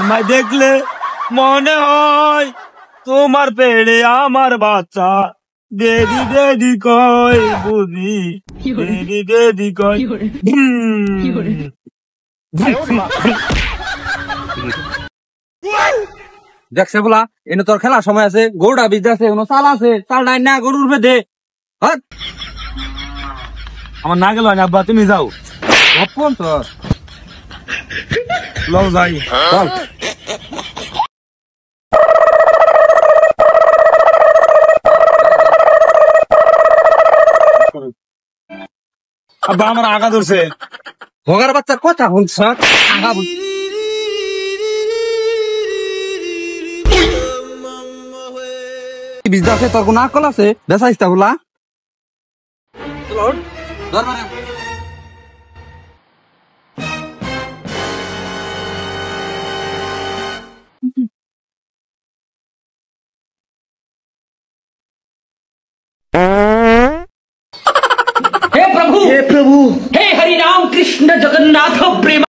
আমায় দেখলে মনে হয় তোমার পেড়ে আমার বাচ্চা। দেদি দেদি কয় বুঝি, দেদি দেদি কয়। দেখছে বলা এনে তোর খেলার সময় আছে, গরুটা বিজ আছে, চাল আছে, চাল নাই না গরুর উপরে দে। আমার না গেল আব্বা, তুমি যাও। অপন তোর লও যাই। চল। আব্বা আমার আগা ধরছে। ভোগার বাচ্চার কথা শুনছ? বীজ আছে, তোর কোন আকল আছে? বেসাইস্তা বলা हे प्रभु हे हरि राम कृष्ण जगन्नाथ प्रेम।